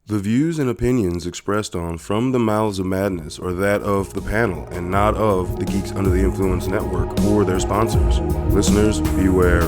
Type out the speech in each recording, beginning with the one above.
The views and opinions expressed on From the Mouths of Madness are that of the panel and not of the Geeks Under the Influence Network or their sponsors. Listeners, beware.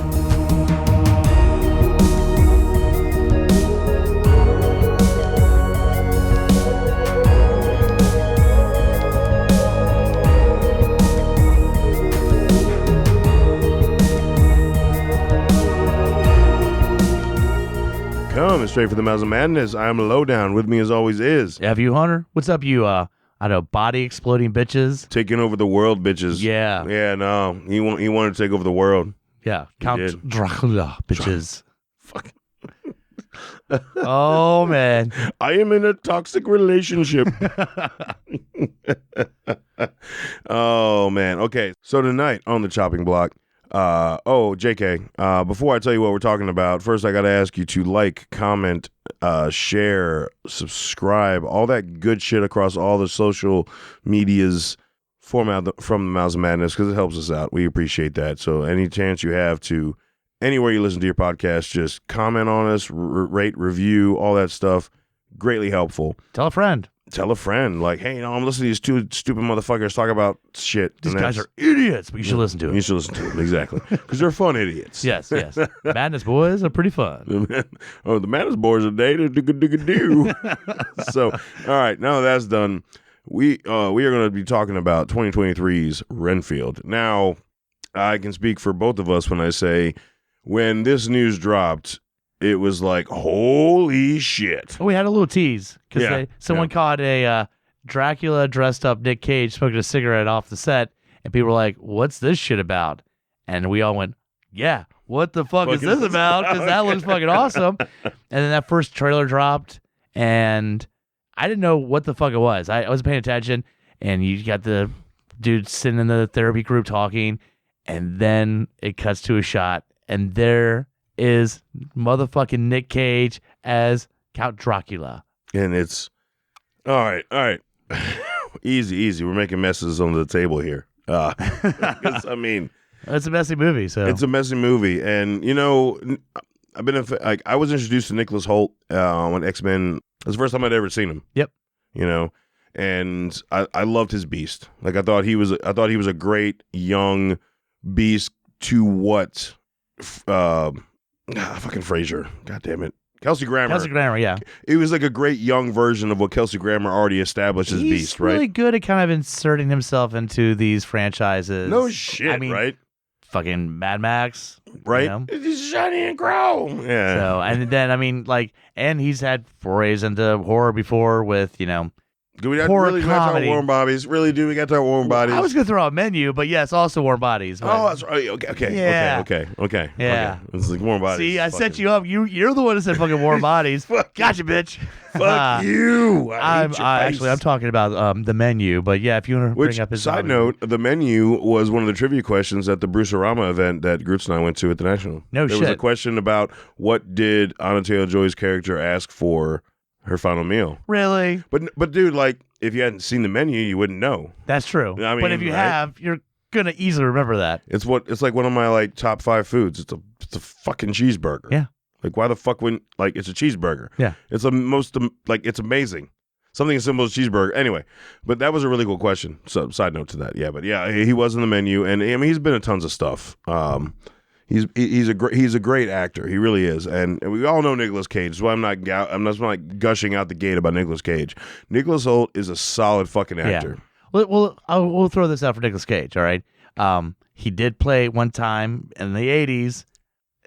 Coming straight for the Mouths of Madness, I'm Lowdown. With me as always is... Have you, Hunter? What's up, you, I don't know, body-exploding bitches? Taking over the world, bitches. Yeah. Yeah, no. He wanted to take over the world. Yeah. Count Dracula, bitches. Fuck. Oh, man. I am in a toxic relationship. Oh, man. Okay, so tonight on the chopping block, JK, before I tell you what we're talking about, first I got to ask you to like, comment, share, subscribe, all that good shit across all the social medias from the Mouths of Madness, because it helps us out. We appreciate that. So any chance you have to, anywhere you listen to your podcast, just comment on us, rate, review, all that stuff. Greatly helpful. Tell a friend. Tell a friend, like, hey, I'm listening to these two stupid motherfuckers talk about shit. These guys are idiots, but you should listen to it. You should listen to them, exactly. Because they're fun idiots. Yes. Madness boys are pretty fun. The Madness boys are dated. Do. So, all right, now that's done. We are going to be talking about 2023's Renfield. Now, I can speak for both of us when I say, when this news dropped, it was like, holy shit. We had a little tease because someone caught a Dracula dressed up Nick Cage smoking a cigarette off the set, and people were like, what's this shit about? And we all went, yeah, what the fuck is this about? Because that looks fucking awesome. And then that first trailer dropped, and I didn't know what the fuck it was. I wasn't paying attention, and you got the dude sitting in the therapy group talking, and then it cuts to a shot, and there is motherfucking Nick Cage as Count Dracula. And it's all right. Easy. We're making messes on the table here. I mean, it's a messy movie. So it's a messy movie, and you know, I was introduced to Nicholas Hoult on X-Men. It was the first time I'd ever seen him. Yep. You know, and I loved his Beast. Like I thought he was a great young Beast to what. Fucking Frasier. God damn it. Kelsey Grammer, yeah. It was like a great young version of what Kelsey Grammer already established as Beast, right? He's really good at kind of inserting himself into these franchises. No shit, I mean, right? Fucking Mad Max. Right? You know? It's shiny and grow. Yeah. So, and then, I mean, like, and he's had forays into horror before with, you know, do we horror really comedy. Warm Bodies? Really, do we got to our Warm Bodies? I was going to throw out Menu, but yes, also Warm Bodies. But... Oh, that's right. Okay. Yeah. Okay. Yeah. It's like Warm Bodies. See, I set you up. You're the one who said fucking Warm Bodies. Gotcha, bitch. Fuck you. I'm talking about the Menu, but yeah, if you want to bring up his side note, the Menu was one of the trivia questions at the Bruce-orama event that Groots and I went to at the National. There was a question about what did Anna Taylor-Joy's character ask for her final meal. Really? But dude, like, if you hadn't seen the Menu, you wouldn't know. That's true. I mean, but if you have, you're gonna easily remember that. It's like one of my like top 5 foods. It's a fucking cheeseburger. Yeah. Like, why the fuck wouldn't, like, it's a cheeseburger. Yeah. It's it's amazing. Something as simple as cheeseburger. Anyway, but that was a really cool question. So, side note to that. Yeah, but yeah, he was in the Menu, and I mean, he's been in tons of stuff. He's a great actor. He really is, and we all know Nicolas Cage. So I'm not gushing out the gate about Nicolas Cage. Nicholas Hoult is a solid fucking actor. Yeah. We'll throw this out for Nicolas Cage. All right. He did play one time in the 80s,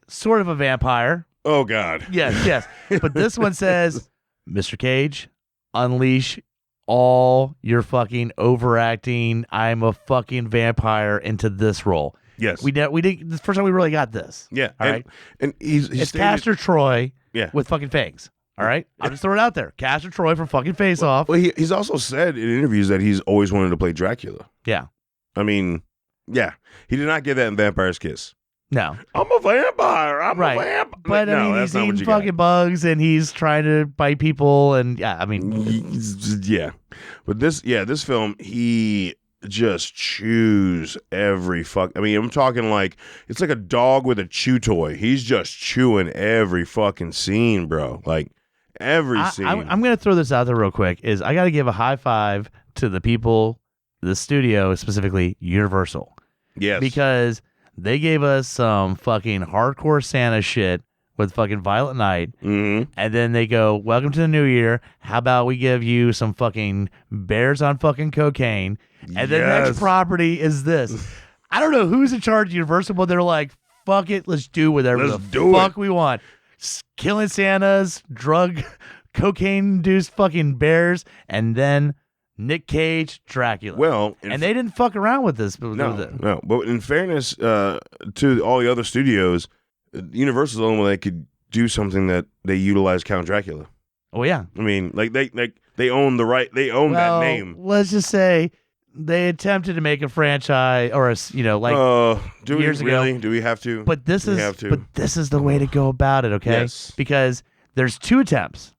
sort of a vampire. Oh God. Yes. But this one says, Mr. Cage, unleash all your fucking overacting. I'm a fucking vampire into this role. Yes, we did. The first time we really got this. Yeah, all right. And it's Castor Troy. Yeah. With fucking fangs. All right, I'll just throw it out there. Castor Troy from fucking Face Off. Well, he's also said in interviews that he's always wanted to play Dracula. Yeah. I mean, yeah, he did not get that in Vampire's Kiss. No, I'm a vampire. I'm a vampire. But I mean, he's eating fucking bugs and he's trying to bite people, and yeah, I mean, yeah. But this film, he just chews every fuck. I mean, I'm talking like it's like a dog with a chew toy. He's just chewing every fucking scene, bro. Like, Every scene. I'm going to throw this out there real quick. Is I got to give a high five to the people, the studio, specifically Universal. Yes. Because they gave us some fucking hardcore Santa shit with fucking Violent Night. Mm-hmm. And then they go, welcome to the new year. How about we give you some fucking bears on fucking cocaine? And the next property is this. I don't know who's in charge of Universal, but they're like, fuck it, let's do whatever the fuck we want. Killing Santas, drug, cocaine-induced fucking bears, and then Nick Cage, Dracula. Well, and they didn't fuck around with this. No. But in fairness to all the other studios, Universal's the only one that could do something that they utilize Count Dracula. Oh yeah. I mean, like they own the right. They own that name. Let's just say they attempted to make a franchise, or years ago. Do we have to? But this is the way to go about it. Okay. Yes. Because there's two attempts: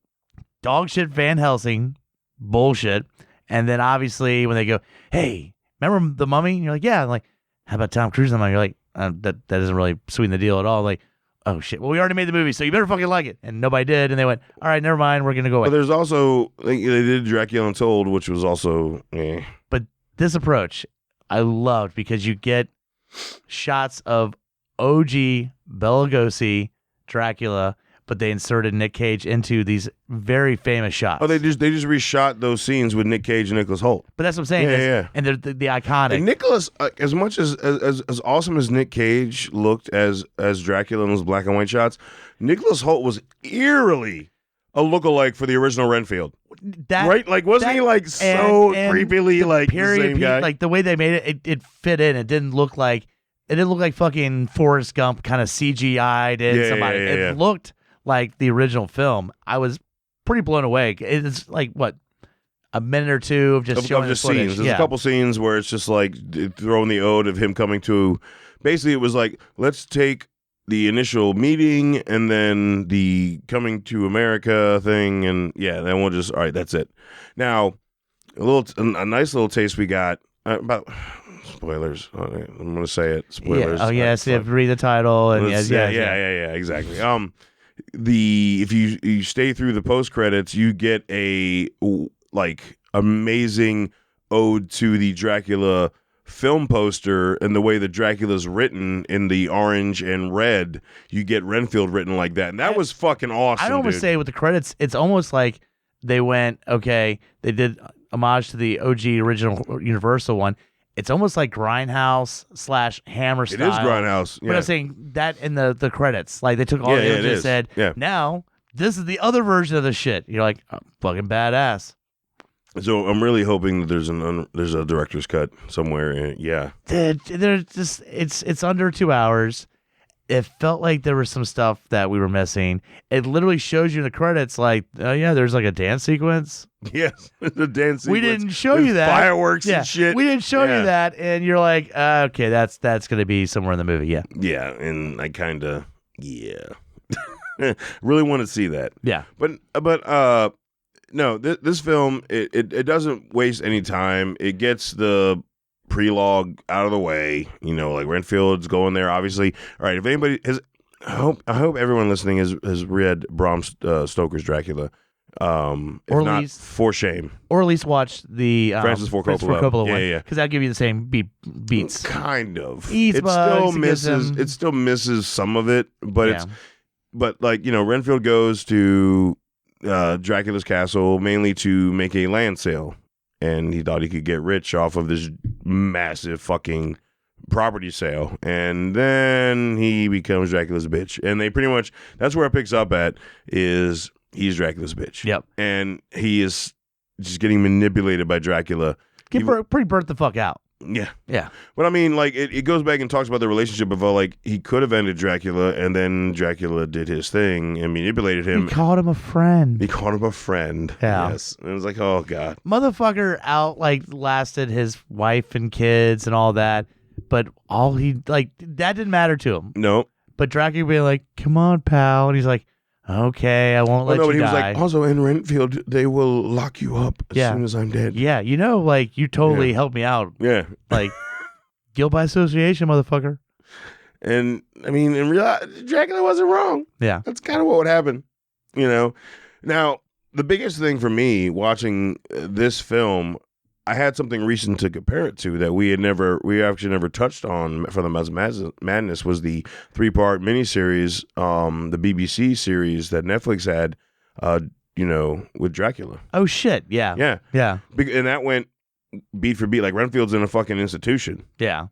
dog shit Van Helsing bullshit, and then obviously when they go, hey, remember the Mummy? And you're like, yeah. I'm like, how about Tom Cruise? And I'm like, you're like. That doesn't really sweeten the deal at all. Like, oh shit, well, we already made the movie, so you better fucking like it. And nobody did, and they went, all right, never mind, we're gonna go away. But there's also they did Dracula Untold, which was also But this approach I loved because you get shots of OG Bela Lugosi Dracula, but they inserted Nick Cage into these very famous shots. Oh, they just reshot those scenes with Nick Cage and Nicholas Hoult. But that's what I'm saying. Yeah. And they're the iconic. And Nicholas, as much as awesome as Nick Cage looked as Dracula in those black and white shots, Nicholas Hoult was eerily a lookalike for the original Renfield. Right? Like, wasn't he like so creepily like the same guy? Like the way they made it fit in. It didn't look like fucking Forrest Gump kind of CGI'd in somebody. It looked like the original film. I was pretty blown away. It's like what, a minute or two of just showing the footage. Scenes. There's a couple scenes where it's just like throwing the ode of him coming to. Basically, it was like, let's take the initial meeting and then the coming to America thing, and then we'll just all right. That's it. Now, a nice little taste we got about. Spoilers. I'm going to say it. Spoilers. Yeah. Oh yes. You have to read the title and exactly. If you stay through the post credits, you get a amazing ode to the Dracula film poster and the way that Dracula's written in the orange and red. You get Renfield written like that, and that was fucking awesome. I'd almost say with the credits, it's almost like they went, okay, they did homage to the OG original Universal one. It's almost like Grindhouse / Hammer style. It is Grindhouse. Yeah. But I'm saying that in the credits. Like they took all the images and said, now this is the other version of the shit. You're like, oh, fucking badass. So I'm really hoping that there's a director's cut somewhere. They're just it's under 2 hours. It felt like there was some stuff that we were missing. It literally shows you in the credits, like, oh yeah, there's like a dance sequence. Yes, the dance sequence. We didn't show you that. Fireworks and shit. We didn't show you that, and you're like, okay, that's going to be somewhere in the movie. Yeah. Yeah, and I kind of really want to see that. Yeah. But no, this film it doesn't waste any time. It gets the prelogue out of the way, like Renfield's going there, obviously. All right, if anybody has, I hope everyone listening has read Bram Stoker's Dracula, or at not, least for shame, or at least watch the Francis Ford Coppola one, because that'll give you the same beats. Kind of. It still misses some of it, but Renfield goes to Dracula's castle mainly to make a land sale. And he thought he could get rich off of this massive fucking property sale. And then he becomes Dracula's bitch. And they pretty much, that's where it picks up at, is he's Dracula's bitch. Yep. And he is just getting manipulated by Dracula. Pretty burnt the fuck out. Yeah. Yeah. But I mean, like, it goes back and talks about the relationship of, like, he could have ended Dracula, and then Dracula did his thing and manipulated him. He called him a friend. Yeah. Yes. And it was like, oh, God. Motherfucker lasted his wife and kids and all that, but that didn't matter to him. No. But Dracula being like, come on, pal. And he's like, okay, I won't let you die. He was like, also in Renfield, they will lock you up as soon as I'm dead. Yeah, you totally helped me out. Yeah. Like, guilt by association, motherfucker. And, I mean, in reality, Dracula wasn't wrong. Yeah. That's kind of what would happen, Now, the biggest thing for me watching this film, I had something recent to compare it to that we actually never touched on for the Madness was the 3-part miniseries, the BBC series that Netflix had, with Dracula. Oh shit! Yeah. And that went beat for beat. Like Renfield's in a fucking institution. Yeah.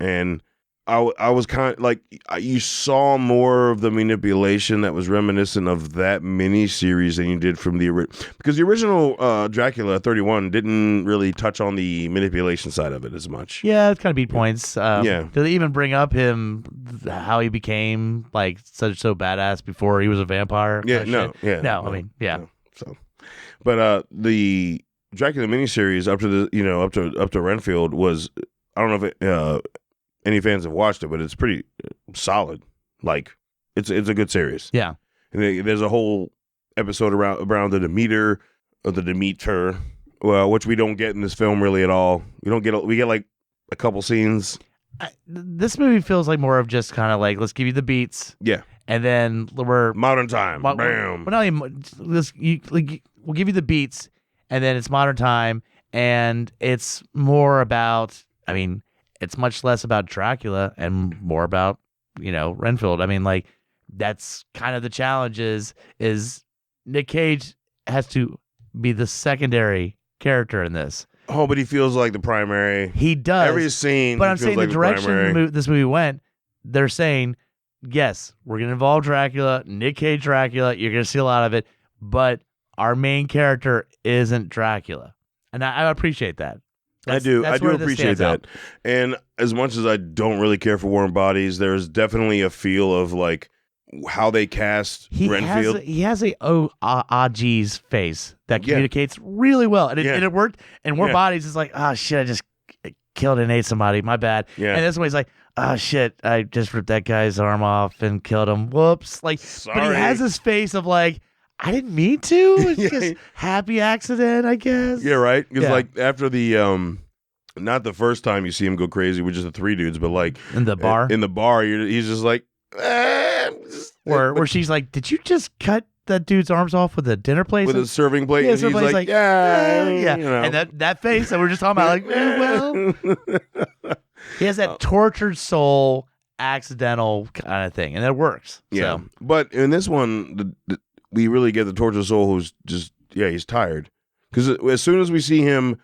And I was kind of like, you saw more of the manipulation that was reminiscent of that miniseries than you did from because the original Dracula 31 didn't really touch on the manipulation side of it as much. Yeah, it's kind of beat points. Yeah. Do they even bring up how he became like so badass before he was a vampire? Yeah, no. So, but the Dracula miniseries up to Renfield was, I don't know if any fans have watched it, but it's pretty solid. Like it's a good series. Yeah. And there's a whole episode around the Demeter, which we don't get in this film really at all. We get like a couple scenes. This movie feels like more of just kind of like, let's give you the beats. Yeah. And then we're modern time. Bam. We'll give you the beats, and then it's modern time, and it's more about, it's much less about Dracula and more about, Renfield. That's kind of the challenge is Nick Cage has to be the secondary character in this. Oh, but he feels like the primary. He does. Every scene. But I'm saying the direction this movie went, they're saying, yes, we're going to involve Dracula, Nick Cage Dracula. You're going to see a lot of it, but our main character isn't Dracula. And I appreciate that. I do appreciate that. And as much as I don't really care for Warm Bodies, there's definitely a feel of like how they cast Renfield. He has a Aj's face that communicates really well. And it worked. And Warm Bodies is like, oh shit, I just killed and ate somebody. My bad. Yeah. And this one he's like, oh shit, I just ripped that guy's arm off and killed him. Whoops. Like, sorry. But he has this face of like, I didn't mean to. It's just happy accident, I guess. Yeah, right. Because like after the not the first time you see him go crazy with just the 3 dudes, but like in the bar, he's just like, where she's like, did you just cut that dude's arms off with a dinner plate, with a serving plate? Yeah, and he's like, yeah. And that face that we're just talking about, like, he has that tortured soul, accidental kind of thing, and it works. Yeah, so. But in this one, we really get the tortured soul who's just he's tired, because as soon as we see him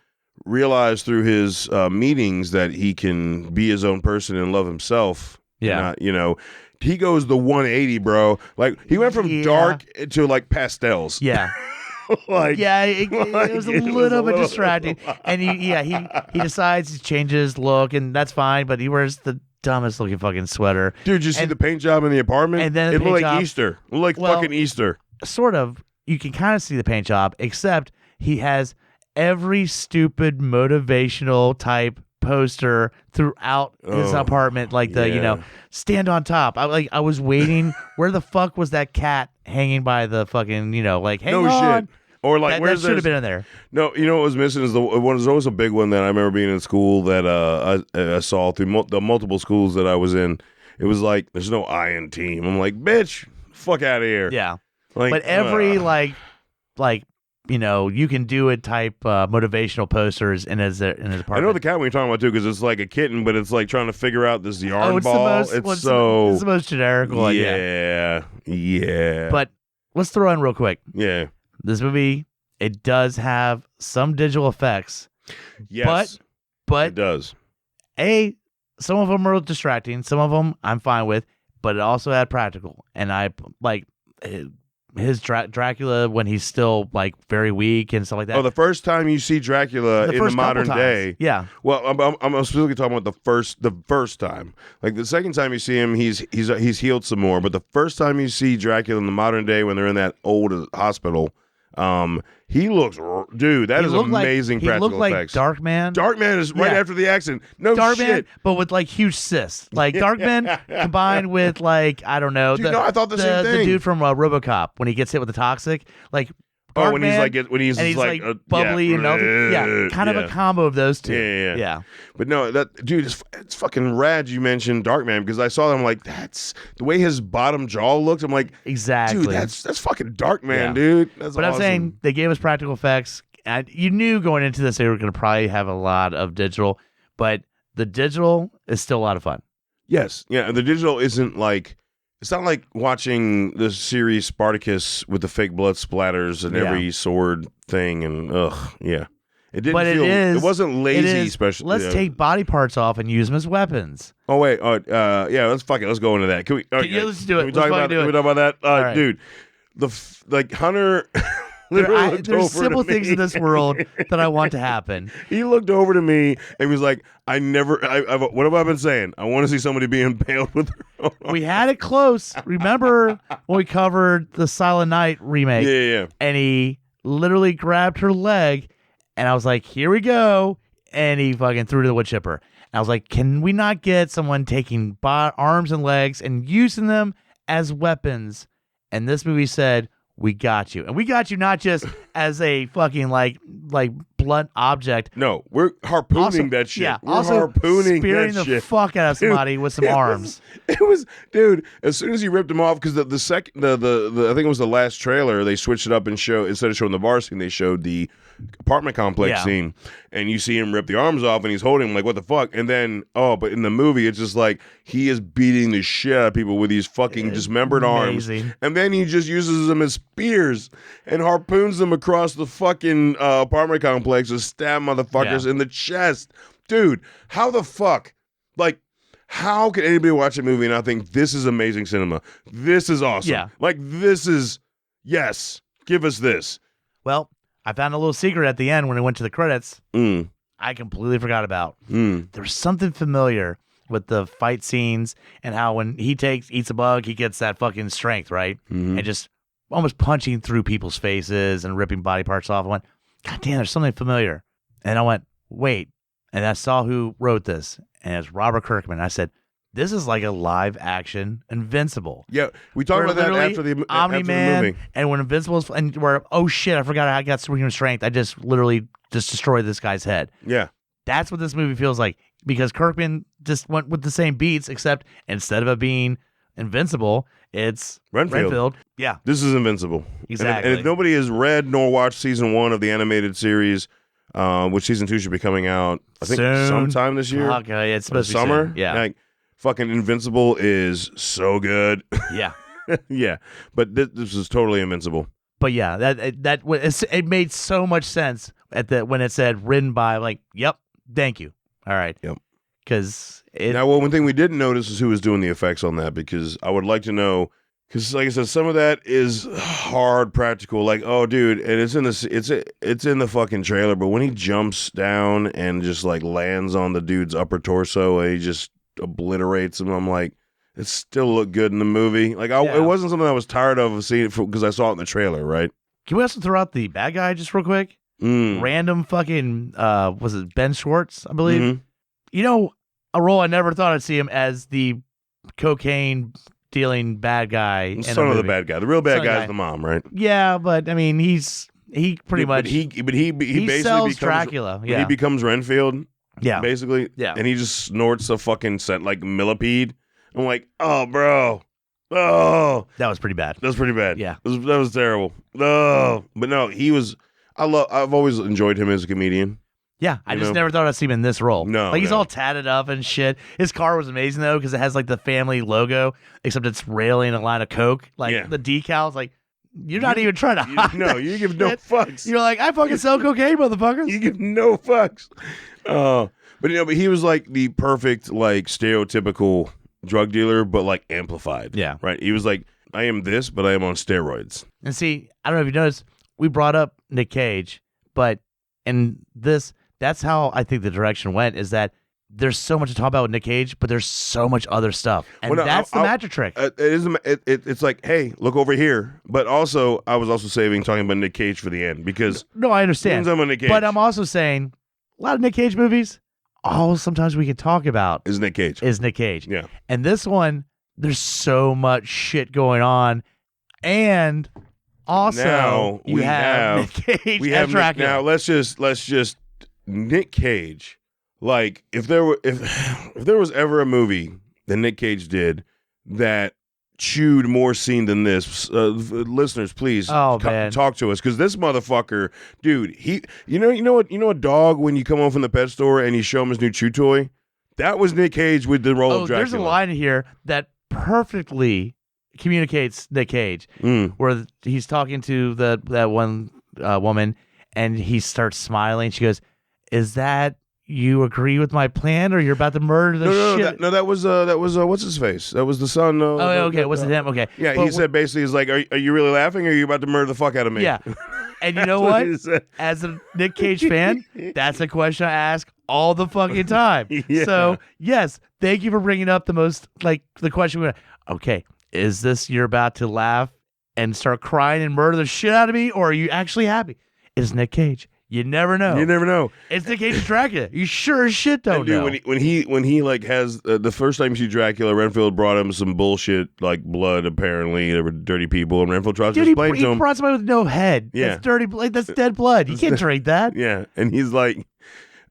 realize through his meetings that he can be his own person and love himself. Yeah. Not, he goes the 180, bro. Like he went from dark to like pastels. Yeah. It was a little bit distracting. And he decides to change his look, and that's fine, but he wears the dumbest looking fucking sweater. Dude, you see the paint job in the apartment? And then it looked like Easter. It looked like fucking Easter. Sort of. You can kind of see the paint job, except he has every stupid motivational type poster throughout his apartment, like the stand on top. I was waiting. Where the fuck was that cat hanging by the fucking hang on. Shit. Or like that should have been in there. No, what was missing is there's always a big one that I remember being in school that I saw through the multiple schools that I was in. It was like there's no I in team. I'm like, bitch, fuck out of here. Yeah. Like, but every you can do it type motivational posters in his apartment. I know the cat we're talking about too, because it's like a kitten, but it's like trying to figure out this yarn ball. It's the most generic one. Yeah. But let's throw in real quick. Yeah. This movie, it does have some digital effects. Yes. But it does. Some of them are distracting. Some of them I'm fine with, but it also had practical. And I like his Dracula when he's still like very weak and stuff like that. Oh, the first time you see Dracula in the modern day. Yeah. Well, I'm specifically talking about the first time. Like the second time you see him, he's healed some more. But the first time you see Dracula in the modern day when they're in that old hospital, he looks, dude, that is amazing practical effects. He looked like Darkman. Darkman is right after the accident. No Darkman, shit. But with like huge cysts. Like Darkman combined with like, I don't know. Dude, I thought the same thing. The dude from RoboCop, when he gets hit with the toxic, like Oh, when Man, he's and he's like bubbly and melty. Yeah, kind of a combo of those two. Yeah. But no, that dude, it's fucking rad. You mentioned Darkman because I saw them like that's the way his bottom jaw looked. I'm like, exactly, dude, that's fucking Darkman, dude. That's but awesome. I'm saying they gave us practical effects. And you knew going into this they were going to probably have a lot of digital, but the digital is still a lot of fun. Yes, yeah. The digital isn't like. It's not like watching the series Spartacus with the fake blood splatters and every sword thing and it didn't but feel. It wasn't lazy, especially. Let's take body parts off and use them as weapons. Oh wait, let's fuck it. Let's go into that. Can we? Let's do it. Can we talk about that, right. dude? Hunter. There's simple things in this world that I want to happen. He looked over to me and was like, what have I been saying? I want to see somebody be impaled with her. We had it close. Remember when we covered the Silent Night remake? Yeah. And he literally grabbed her leg and I was like, here we go. And he fucking threw to the wood chipper. And I was like, can we not get someone taking arms and legs and using them as weapons? And this movie said, we got you. And we got you not just as a fucking like blunt object. No, we're harpooning that shit. Yeah, we're also harpooning spearing that the shit. fuck out of somebody with some arms. It was, dude, as soon as he ripped him off, because the I think it was the last trailer, they switched it up and instead of showing the bar scene, they showed the apartment complex scene. And you see him rip the arms off and he's holding him like, what the fuck? And then, but in the movie, it's just like he is beating the shit out of people with these fucking dismembered arms. And then he just uses them as spears and harpoons them across the fucking apartment complex to stab motherfuckers in the chest. Dude, how the fuck? Like, how can anybody watch a movie and not think this is amazing cinema? This is awesome. Yeah. Like, this is, yes, give us this. Well, I found a little secret at the end when I went to the credits. I completely forgot about. There was something familiar with the fight scenes and how when he eats a bug, he gets that fucking strength, right? And just almost punching through people's faces and ripping body parts off. I went, God damn, there's something familiar. And I went, wait. And I saw who wrote this. And it's Robert Kirkman. I said, this is like a live action Invincible. Yeah, we talked about that after the movie. And when Invincible's and where shit, I forgot I got superhuman strength. I just literally destroyed this guy's head. Yeah. That's what this movie feels like. Because Kirkman just went with the same beats, except instead of it being Invincible, it's Renfield. Yeah. This is Invincible. Exactly. And if nobody has read nor watched season 1 of the animated series, which season 2 should be coming out, I think sometime this year. Okay, it's supposed to be summer. soon. Yeah. Like, fucking Invincible is so good. Yeah. Yeah. But this is totally Invincible. But yeah, it made so much sense when it said written by. I'm like, yep, thank you. All right. Yep. Because one thing we didn't notice is who was doing the effects on that, because I would like to know. Because, like I said, some of that is hard practical. Like, oh, dude, and it's in the fucking trailer. But when he jumps down and just like lands on the dude's upper torso, and he just obliterates him, I'm like, it still looked good in the movie. Like, it wasn't something I was tired of seeing because I saw it in the trailer. Right? Can we also throw out the bad guy just real quick? Random fucking was it Ben Schwartz? I believe. Mm-hmm. You know, a role I never thought I'd see him as the cocaine dealing bad guy. Son of the bad guy. The real bad guy is the mom, right? Yeah, but I mean, he pretty much. He basically sells becomes Dracula. Yeah, he becomes Renfield. Yeah, basically. Yeah, and he just snorts a fucking scent like millipede. I'm like, oh, bro, that was pretty bad. That was pretty bad. Yeah, that was terrible. Oh, but no, he was. I've always enjoyed him as a comedian. Yeah, I just never thought I'd see him in this role. No, he's all tatted up and shit. His car was amazing though because it has like the family logo, except it's railing a line of Coke. Like the decals, like you're not even trying to hide. No, you give no fucks. You're like, I fucking sell cocaine, motherfuckers. You give no fucks. But he was like the perfect like stereotypical drug dealer, but like amplified. Yeah, right. He was like, I am this, but I am on steroids. And see, I don't know if you noticed, we brought up Nick Cage, but in this. That's how I think the direction went, is that there's so much to talk about with Nick Cage, but there's so much other stuff. And that's the magic trick. It's like, hey, look over here. But also, I was also talking about Nick Cage for the end, because... No, I understand. Nick Cage. But I'm also saying, a lot of Nick Cage movies, sometimes we can talk about... Is Nick Cage. Yeah. And this one, there's so much shit going on. And Also, now you have Nick Cage as Dracula. Now let's just Nick Cage. Like if there was ever a movie that Nick Cage did that chewed more scene than this, listeners, please talk to us, because this motherfucker, dude, you know a dog when you come home from the pet store and you show him his new chew toy. That was Nick Cage with the role of Dracula. There's a line here that perfectly communicates Nick Cage, where he's talking to that one woman, and he starts smiling. She goes, "Is that you agree with my plan, or you're about to murder the shit?" That was what's his face? That was the son. Okay, was it him? Okay, yeah. But he said basically, he's like, "Are you really laughing, or are you about to murder the fuck out of me?" Yeah. And you know what? As a Nick Cage fan, that's a question I ask all the fucking time. Yeah. So yes, thank you for bringing up the question. Okay, is this you're about to laugh and start crying and murder the shit out of me, or are you actually happy? It's Nick Cage. You never know. You never know. It's Nick Cage's Dracula. You sure as shit don't know. When he like has the first time you see Dracula, Renfield brought him some bullshit like blood. Apparently, there were dirty people, and Renfield tries to explain to him. He brought somebody with no head. Yeah, that's dirty blood. That's dead blood. You can't drink that. Yeah, and he's like,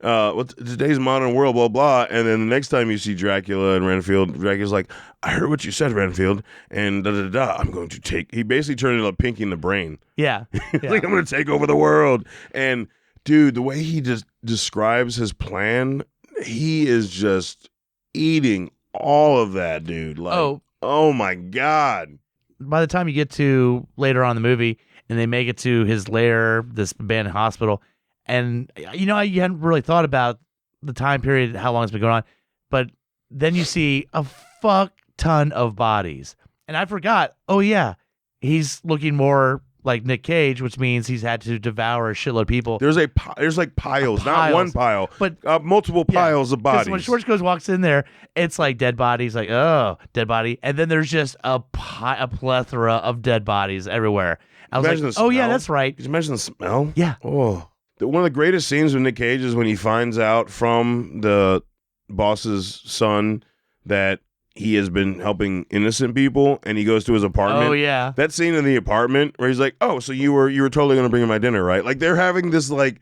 today's modern world, blah blah. And then the next time you see Dracula and Renfield, Dracula's like, I heard what you said, Renfield, and da da da. I'm going to take. He basically turned into Pinky in the Brain. Yeah, He's like, I'm going to take over the world. And dude, the way he just describes his plan, he is just eating all of that, dude. Like, oh my god. By the time you get to later on in the movie, and they make it to his lair, this abandoned hospital, and you hadn't really thought about the time period, how long it's been going on, but then you see a fuck ton of bodies, and I forgot. Oh yeah, he's looking more like Nick Cage, which means he's had to devour a shitload of people. There's like piles, not one pile, but multiple piles of bodies. When Schwarzenegger walks in there, it's like dead bodies, like, oh, dead body, and then there's just a plethora of dead bodies everywhere. I was like, oh yeah, that's right. Could you imagine the smell? Yeah. Oh, one of the greatest scenes with Nick Cage is when he finds out from the boss's son that he has been helping innocent people, and he goes to his apartment. Oh yeah, that scene in the apartment where he's like, "Oh, so you were totally going to bring him my dinner, right?" Like they're having this like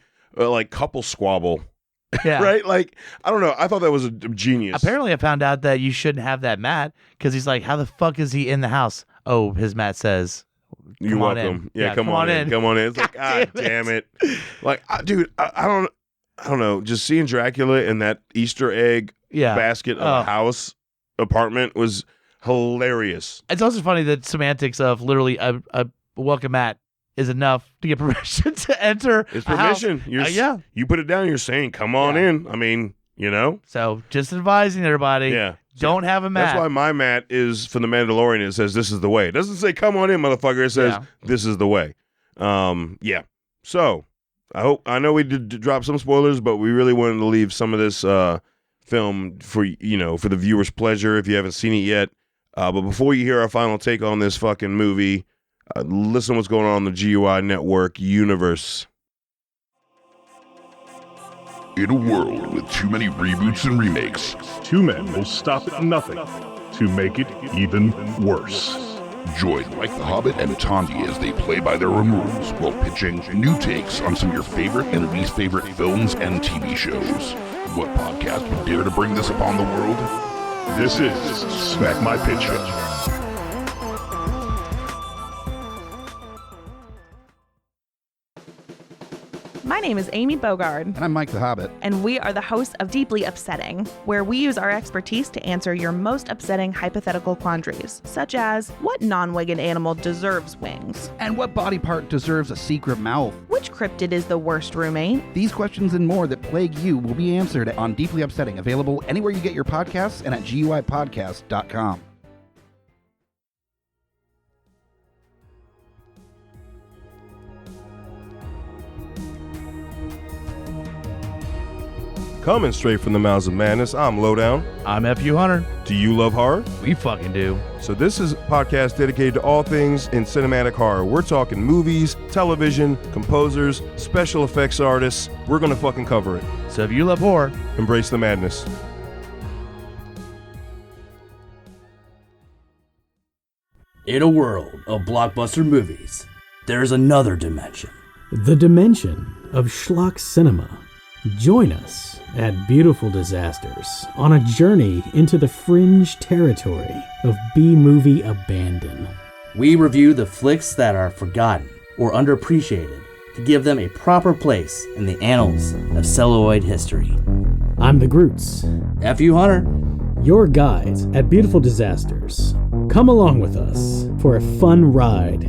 couple squabble, yeah, right? Like I don't know. I thought that was a genius. Apparently, I found out that you shouldn't have that mat because he's like, "How the fuck is he in the house?" Oh, his mat says, "You're welcome." Yeah, come on in. Come on in. It's like, God damn it! Like, dude, I don't know. Just seeing Dracula in that Easter egg basket of a house. Apartment was hilarious. It's also funny that semantics of literally a welcome mat is enough to get permission to enter. It's permission. You put it down. You're saying, "Come on in." I mean, So just advising everybody. Yeah. Don't have a mat. That's why my mat is for the Mandalorian. It says, "This is the way." It doesn't say, "Come on in, motherfucker." It says, "This is the way." Yeah. So I know we did drop some spoilers, but we really wanted to leave some of this film for the viewer's pleasure if you haven't seen it yet. But before you hear our final take on this fucking movie, listen to what's going on the GUI Network universe. In a world with too many reboots and remakes, two men will stop at nothing to make it even worse. Join Mike the Hobbit and Tondi as they play by their own rules while pitching new takes on some of your favorite and least favorite films and TV shows. What podcast would dare to bring this upon the world? This is Smack My Pitch. My name is Amy Bogard. And I'm Mike the Hobbit. And we are the hosts of Deeply Upsetting, where we use our expertise to answer your most upsetting hypothetical quandaries, such as, what non-winged animal deserves wings? And what body part deserves a secret mouth? Which cryptid is the worst roommate? These questions and more that plague you will be answered on Deeply Upsetting, available anywhere you get your podcasts and at GUIPodcast.com. Coming straight from the mouths of madness, I'm Lowdown. I'm FU Hunter. Do you love horror? We fucking do. So this is a podcast dedicated to all things in cinematic horror. We're talking movies, television, composers, special effects artists. We're going to fucking cover it. So if you love horror, embrace the madness. In a world of blockbuster movies, there's another dimension. The dimension of schlock cinema. Join us at Beautiful Disasters on a journey into the fringe territory of B-movie abandon. We review the flicks that are forgotten or underappreciated to give them a proper place in the annals of celluloid history. I'm the Groots. F.U. Hunter. Your guides at Beautiful Disasters. Come along with us for a fun ride.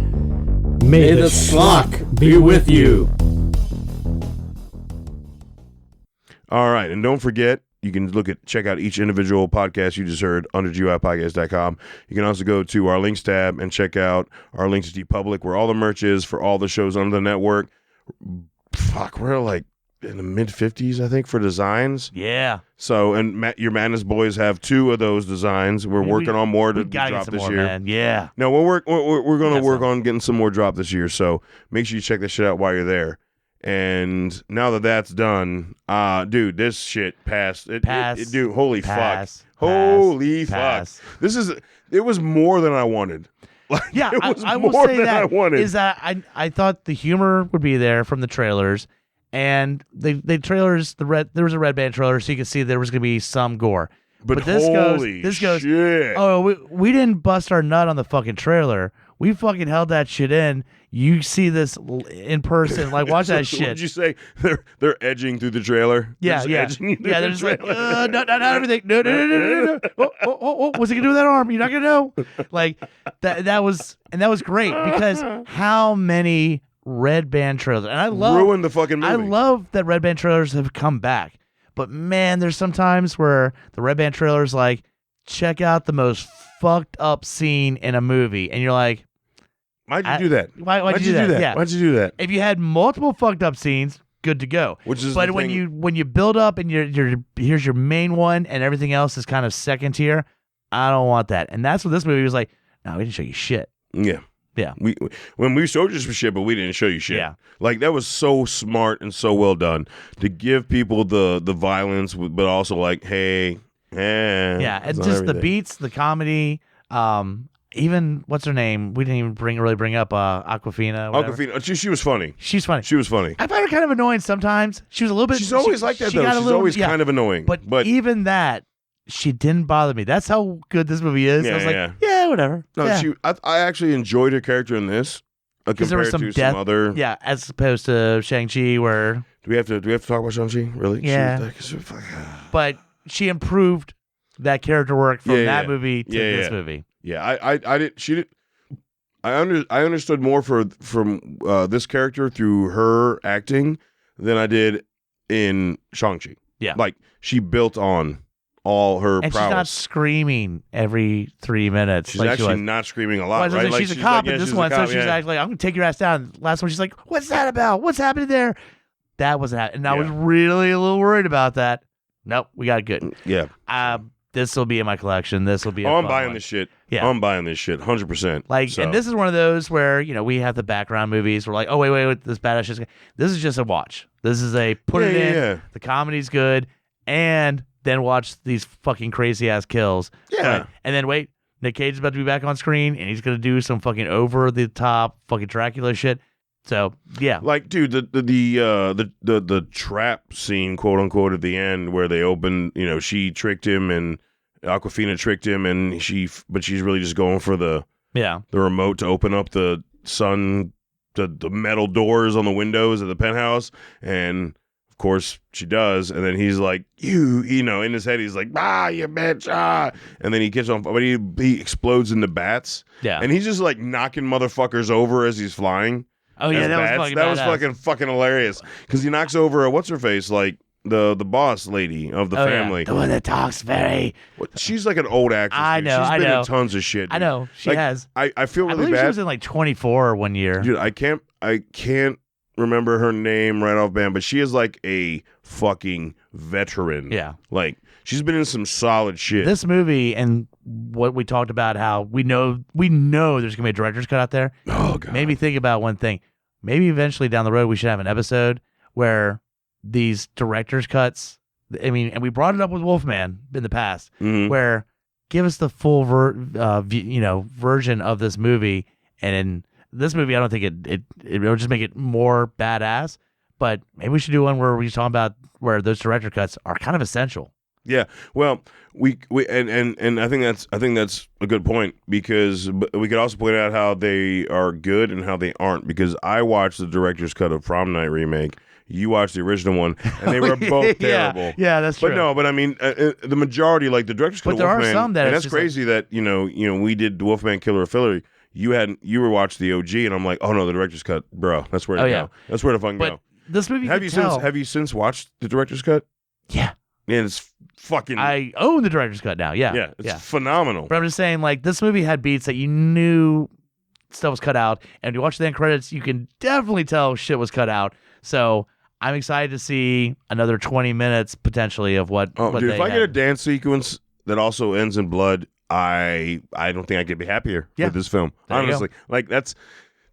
May the schlock be with you. All right, and don't forget, you can check out each individual podcast you just heard under GUIPodcast.com. You can also go to our links tab and check out our links to TeePublic, where all the merch is for all the shows on the network. Fuck, we're like in the mid-50s, I think, for designs. Yeah. So, and your Madness boys have 2 of those designs. We're working on more to drop this year. Man. Yeah. No, we're going to work on getting some more drop this year. So make sure you check that shit out while you're there. And now that that's done, dude, this shit passed. Dude, holy fuck. Holy fuck. It was more than I wanted. Like, yeah, I will more say than that I wanted. is that I thought the humor would be there from the trailers, and the trailers, there was a Red Band trailer, so you could see there was going to be some gore. But this goes, shit. Oh, we didn't bust our nut on the fucking trailer. We fucking held that shit in. You see this in person, like watch that shit. What did you say? They're edging through the trailer. Yeah. They're just like, not everything. No. Oh, what's he gonna do with that arm? You're not gonna know. Like that was great because how many Red Band trailers, and I love ruined the fucking movie. I love that Red Band trailers have come back, but man, there's some times where the Red Band trailers like check out the most fucked up scene in a movie, and you're like, why'd you do that? Why'd you do that? Yeah. Why'd you do that? If you had multiple fucked up scenes, good to go. But when you build up and here's your main one and everything else is kind of second tier, I don't want that. And that's what this movie was like. No, we didn't show you shit. Yeah. Yeah. We showed you some shit, but we didn't show you shit. Yeah. Like that was so smart and so well done to give people the violence, but also like, hey, yeah, it's just everything. The beats, the comedy, even what's her name? We didn't even really bring up Aquafina. Aquafina, she was funny. She's funny. She was funny. I found her kind of annoying sometimes. She was a little bit. She's always like that though. She's always kind of annoying. But even that, she didn't bother me. That's how good this movie is. Yeah, I was like, yeah, whatever. No, yeah. I actually enjoyed her character in this compared there was some to death, some other. Yeah, as opposed to Shang-Chi, where do we have to talk about Shang-Chi? Really? Yeah. But she improved that character work from that movie to this movie. Yeah, I understood more from this character through her acting than I did in Shang-Chi. Yeah. Like she built on all her and prowess. She's not screaming every 3 minutes. She's actually not screaming a lot, right? Like she's a cop in this one, so she's actually, I'm going to take your ass down. Last one, she's like, what's that about? What's happening there? That wasn't happening. And I was really a little worried about that. Nope, we got it good. Yeah. This will be in my collection. This will be. I'm buying this shit. Yeah, I'm buying this shit, 100%. Like, and this is one of those where we have the background movies. We're like, oh wait, this badass shit. This is just a watch. This is a put it in. Yeah. The comedy's good, and then watch these fucking crazy ass kills. Yeah, right? And then wait, Nick Cage is about to be back on screen, and he's gonna do some fucking over the top fucking Dracula shit. So yeah, like dude, the trap scene, quote unquote, at the end where they open, she tricked him and Aquafina tricked him, and she's really just going for the remote to open up the metal doors on the windows of the penthouse, and of course she does, and then he's like, in his head he's like, you bitch, and then he gets on, but he explodes into bats, and he's just like knocking motherfuckers over as he's flying. Oh yeah, that was fucking hilarious because he knocks over what's her face, like the boss lady of the family, the one that talks very. She's like an old actress. I know. She's been in tons of shit. Dude. I know she has. I feel really bad. She was in like 24 one year. Dude, I can't remember her name right off band, but she is like a fucking veteran. Yeah, like she's been in some solid shit. This movie and what we talked about, how we know there's gonna be a director's cut out there. Oh god. Maybe think about one thing. Maybe eventually down the road we should have an episode where these director's cuts. I mean, and we brought it up with Wolfman in the past, where give us the full version of this movie, and this movie, I don't think it will just make it more badass. But maybe we should do one where we talk about where those director cuts are kind of essential. Yeah, well, we and I think that's a good point, because we could also point out how they are good and how they aren't, because I watched the director's cut of Prom Night remake. You watched the original one, and they were both terrible. Yeah, that's true. But I mean, the majority, like the director's cut of there Wolfman, are some that and it's that's just crazy that you know we did the Wolfman Killer of Philly. You were watching the OG, and I'm like, oh no, the director's cut, bro. That's where to go. That's where to fucking go. This movie, have you since watched the director's cut? Yeah. Yeah, it's fucking. I own the director's cut now. Yeah, it's phenomenal. But I'm just saying, like, this movie had beats that you knew stuff was cut out, and if you watch the end credits, you can definitely tell shit was cut out. So I'm excited to see another 20 minutes potentially of what. Dude, if I get a dance sequence that also ends in blood, I don't think I could be happier with this film. There honestly, like that's.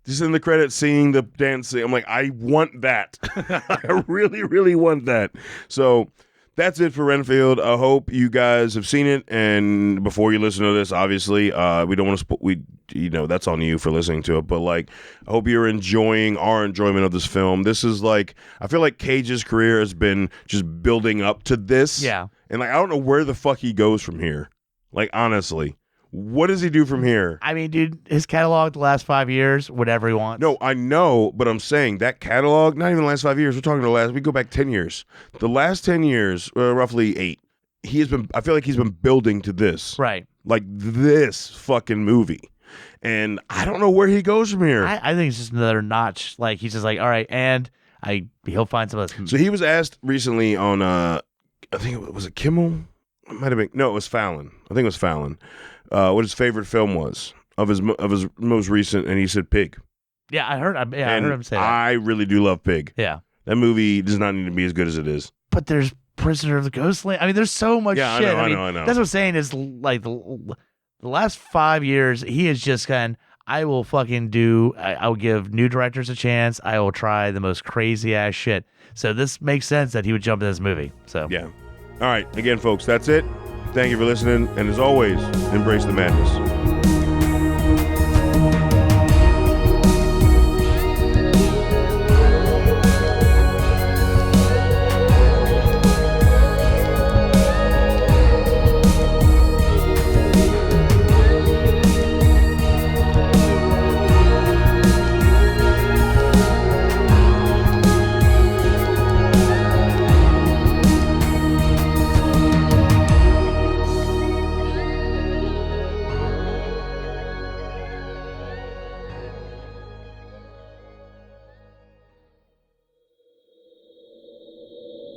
Just in the credits, seeing the dance, I'm like, I want that. I really, really want that. So that's it for Renfield. I hope you guys have seen it. And before you listen to this, obviously, we don't want to that's on you for listening to it. But like, I hope you're enjoying our enjoyment of this film. This is like, I feel like Cage's career has been just building up to this. Yeah. And like, I don't know where the fuck he goes from here. Like, honestly. What does he do from here? I mean, dude, his catalog the last 5 years, whatever he wants. No, I know, but I'm saying that catalog, not even the last 5 years. We're talking we go back 10 years. The last 10 years, roughly 8, I feel like he's been building to this. Right. Like this fucking movie. And I don't know where he goes from here. I think it's just another notch. Like, he's just like, all right, and he'll find some of this. So he was asked recently on, I think was it Kimmel? It might have been. No, it was Fallon. I think it was Fallon. What his favorite film was of his most recent, and he said Pig. Yeah, I heard him say that. I really do love Pig. Yeah, that movie does not need to be as good as it is. But there's Prisoner of the Ghostland. I mean, there's so much shit. I know. That's what I'm saying is like the last 5 years, he is just kind. I will fucking do. I'll give new directors a chance. I will try the most crazy ass shit. So this makes sense that he would jump in this movie. So yeah. All right, again, folks, that's it. Thank you for listening, and as always, embrace the madness.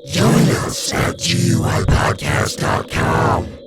Join us at GUIPodcast.com.